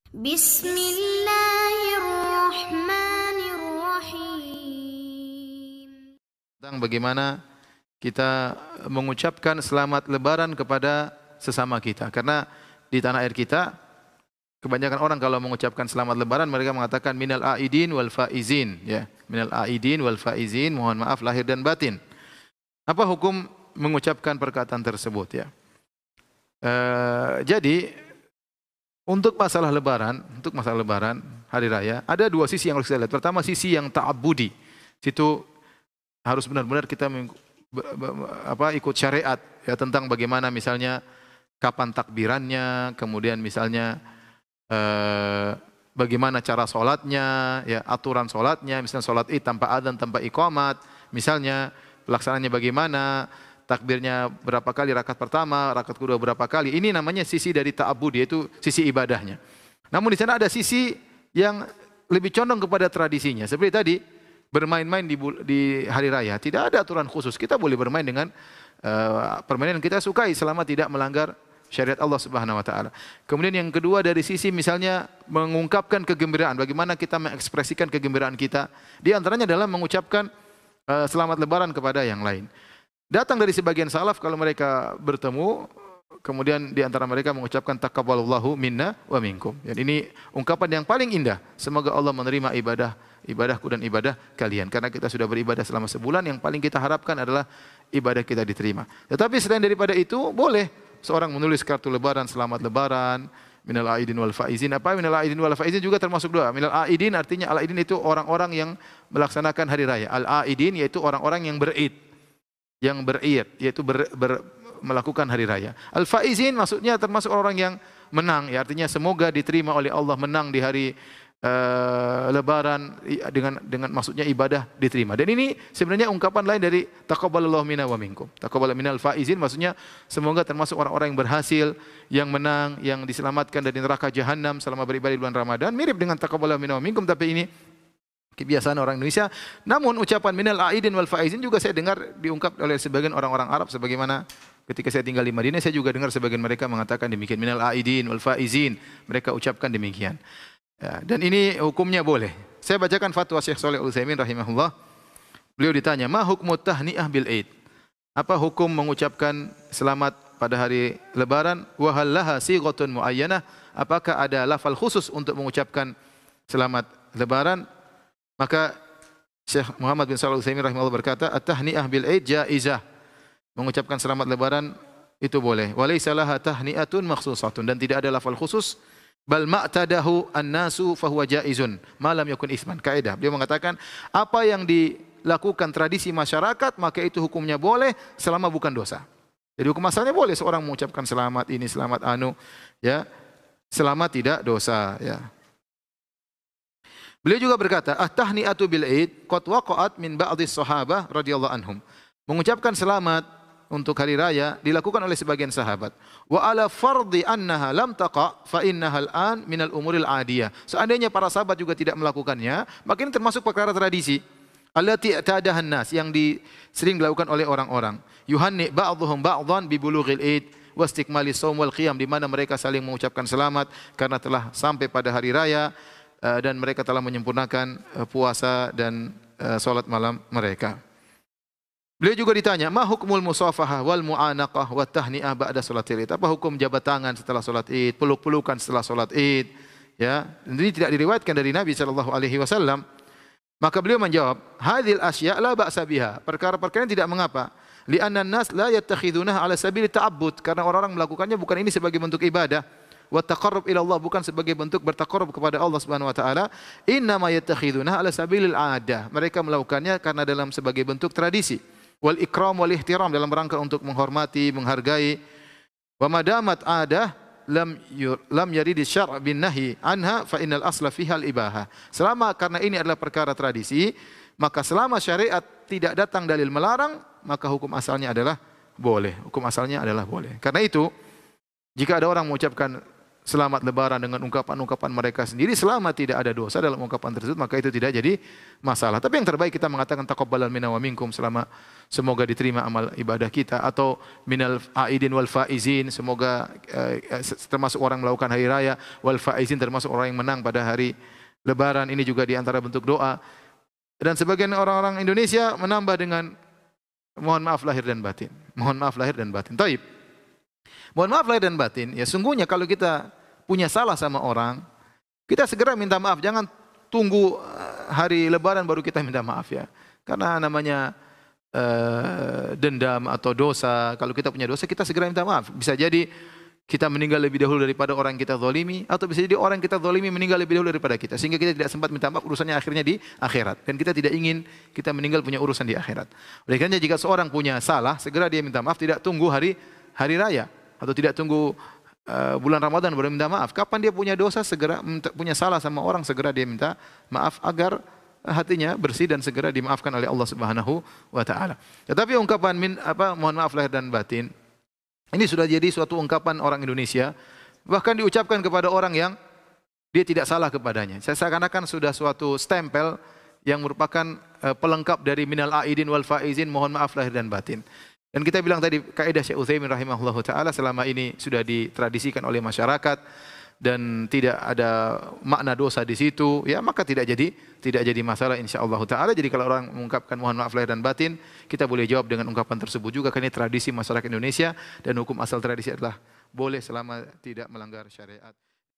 Bismillahirrahmanirrahim. Tentang bagaimana kita mengucapkan selamat lebaran kepada sesama kita. Karena di tanah air kita, kebanyakan orang kalau mengucapkan selamat lebaran, mereka mengatakan minal aidin wal faizin. Ya, minal aidin wal faizin, mohon maaf lahir dan batin. Apa hukum mengucapkan perkataan tersebut ya? Jadi untuk masalah lebaran hari raya, ada dua sisi yang harus kita lihat. Pertama sisi yang ta'abbudi. Situ harus benar-benar kita ikut syariat ya tentang bagaimana misalnya kapan takbirannya, kemudian misalnya bagaimana cara sholatnya, ya aturan sholatnya, misalnya sholat id tanpa adzan, tanpa iqamat, misalnya pelaksanaannya bagaimana, takbirnya berapa kali rakaat pertama, rakaat kedua berapa kali. Ini namanya sisi dari ta'abbud, yaitu sisi ibadahnya. Namun di sana ada sisi yang lebih condong kepada tradisinya. Seperti tadi, bermain-main di hari raya, tidak ada aturan khusus. Kita boleh bermain dengan permainan yang kita sukai selama tidak melanggar syariat Allah Subhanahu wa taala. Kemudian yang kedua dari sisi misalnya mengungkapkan kegembiraan, bagaimana kita mengekspresikan kegembiraan kita. Di antaranya adalah mengucapkan selamat lebaran kepada yang lain. Datang dari sebagian salaf kalau mereka bertemu, kemudian di antara mereka mengucapkan taqabbalallahu minna wa minkum. Dan ini ungkapan yang paling indah. Semoga Allah menerima ibadahku dan ibadah kalian. Karena kita sudah beribadah selama sebulan, yang paling kita harapkan adalah ibadah kita diterima. Tetapi selain daripada itu, boleh seorang menulis kartu lebaran, selamat lebaran, minal aidin wal faizin. Apa minal aidin wal faizin juga termasuk doa. Minal aidin artinya al-aidin itu orang-orang yang melaksanakan hari raya. Al-aidin yaitu orang-orang yang berid. Yang berid yaitu melakukan hari raya. Al-faizin maksudnya termasuk orang yang menang, ya artinya semoga diterima oleh Allah, menang di hari lebaran dengan maksudnya ibadah diterima. Dan ini sebenarnya ungkapan lain dari taqabbalallahu minna wa minkum. Taqabbal minal faizin maksudnya semoga termasuk orang-orang yang berhasil, yang menang, yang diselamatkan dari neraka jahanam selama beribadah di bulan Ramadan. Mirip dengan taqabbalallahu minna wa minkum, tapi ini kebiasaan orang Indonesia. Namun ucapan minal aidin wal faizin juga saya dengar diungkap oleh sebagian orang-orang Arab, sebagaimana ketika saya tinggal di Madinah saya juga dengar sebagian mereka mengatakan demikian, minal aidin wal faizin, mereka ucapkan demikian. Ya, dan ini hukumnya boleh. Saya bacakan fatwa Syekh Shalih Al-Utsaimin rahimahullah. Beliau ditanya, "Ma hukmu tahni'ah bil Aid?" Apa hukum mengucapkan selamat pada hari lebaran? Wa hal laha sighatun muayyanah? Apakah ada lafal khusus untuk mengucapkan selamat lebaran? Maka Syekh Muhammad bin Shalih Al-Utsaimin rahimahullah berkata, "At-tahni'ah bil Aid jaizah." Mengucapkan selamat lebaran itu boleh. Wa laisa laha tahni'atun makhsusatun, dan tidak ada lafal khusus. Bal ma'tadahu an-nasu fahuwa jaizun ma lam yakun isman. Kaidah. Beliau mengatakan apa yang dilakukan tradisi masyarakat maka itu hukumnya boleh selama bukan dosa. Jadi hukum asalnya boleh seorang mengucapkan selamat ini, selamat anu, ya, selama tidak dosa, ya. Beliau juga berkata, "At-tahni'atu bil Aid qad waqa'at min ba'dhi sahabah radhiyallahu anhum." Mengucapkan selamat untuk hari raya dilakukan oleh sebagian sahabat. Wa ala fardhi annaha lam taqa fa innaha al-an min al-umuril adiyah. Seandainya para sahabat juga tidak melakukannya, maka ini termasuk perkara tradisi. Allati i'tadahan nas, yang sering dilakukan oleh orang-orang. Yuhanni ba'dhum ba'dhan bi bulughil Aid wa istikmali shaum wal qiyam, di mana mereka saling mengucapkan selamat karena telah sampai pada hari raya dan mereka telah menyempurnakan puasa dan salat malam mereka. Beliau juga ditanya, "Ma hukmul musafahah wal mu'anaqah wa tahni'ah ba'da salatil Id?" Apa hukum jabat tangan setelah salat Id, peluk-pelukan setelah salat Id? Ya, ini tidak diriwayatkan dari Nabi sallallahu alaihi wasallam. Maka beliau menjawab, "Hadhil asya' la ba'sa biha." Perkara-perkara ini tidak mengapa. Li'anna an-nas la yattakhidunaha 'ala sabili ta'abbud. Karena orang-orang melakukannya bukan ini sebagai bentuk ibadah. Wa taqarrub ila Allah, bukan sebagai bentuk bertaqarrub kepada Allah Subhanahu wa taala. Inna ma yattakhidunaha 'ala sabilil 'adah. Mereka melakukannya karena dalam sebagai bentuk tradisi. Wal ikram wal ihtiram, dalam rangka untuk menghormati, menghargai. Wa madamat adah lam yarid syar' bin nahi anha fa innal asla fiha al ibahah. Selama karena ini adalah perkara tradisi, maka selama syariat tidak datang dalil melarang, maka hukum asalnya adalah boleh. Hukum asalnya adalah boleh. Karena itu, jika ada orang mengucapkan selamat lebaran dengan ungkapan-ungkapan mereka sendiri, selama tidak ada dosa dalam ungkapan tersebut, maka itu tidak jadi masalah. Tapi yang terbaik kita mengatakan taqabbalan minna wa minkum, selama semoga diterima amal ibadah kita, atau minal aidin wal faizin, semoga termasuk orang melakukan hari raya, wal faizin termasuk orang yang menang pada hari lebaran. Ini juga di antara bentuk doa. Dan sebagian orang-orang Indonesia menambah dengan mohon maaf lahir dan batin. Mohon maaf lahir dan batin. Taib. Mohon maaf lahir dan batin, ya sungguhnya kalau kita punya salah sama orang, kita segera minta maaf. Jangan tunggu hari lebaran baru kita minta maaf ya. Karena namanya dendam atau dosa. Kalau kita punya dosa, kita segera minta maaf. Bisa jadi kita meninggal lebih dahulu daripada orang yang kita zalimi, atau bisa jadi orang yang kita zalimi meninggal lebih dahulu daripada kita, sehingga kita tidak sempat minta maaf, urusannya akhirnya di akhirat. Dan kita tidak ingin kita meninggal punya urusan di akhirat. Oleh karena jika seorang punya salah, segera dia minta maaf, tidak tunggu hari raya, atau tidak tunggu bulan Ramadan baru minta maaf. Kapan dia punya dosa, segera punya salah sama orang, segera dia minta maaf agar hatinya bersih dan segera dimaafkan oleh Allah Subhanahu wa taala. Tetapi ungkapan mohon maaf lahir dan batin ini sudah jadi suatu ungkapan orang Indonesia, bahkan diucapkan kepada orang yang dia tidak salah kepadanya. Seakan-akan sudah suatu stempel yang merupakan pelengkap dari minal aidin wal faizin, mohon maaf lahir dan batin. Dan kita bilang tadi kaidah Syekh Utsaimin rahimahullahu taala, selama ini sudah ditradisikan oleh masyarakat dan tidak ada makna dosa di situ, ya maka tidak jadi masalah insyaallah taala. Jadi kalau orang mengungkapkan mohon maaf lahir dan batin, kita boleh jawab dengan ungkapan tersebut juga, karena ini tradisi masyarakat Indonesia dan hukum asal tradisi adalah boleh selama tidak melanggar syariat.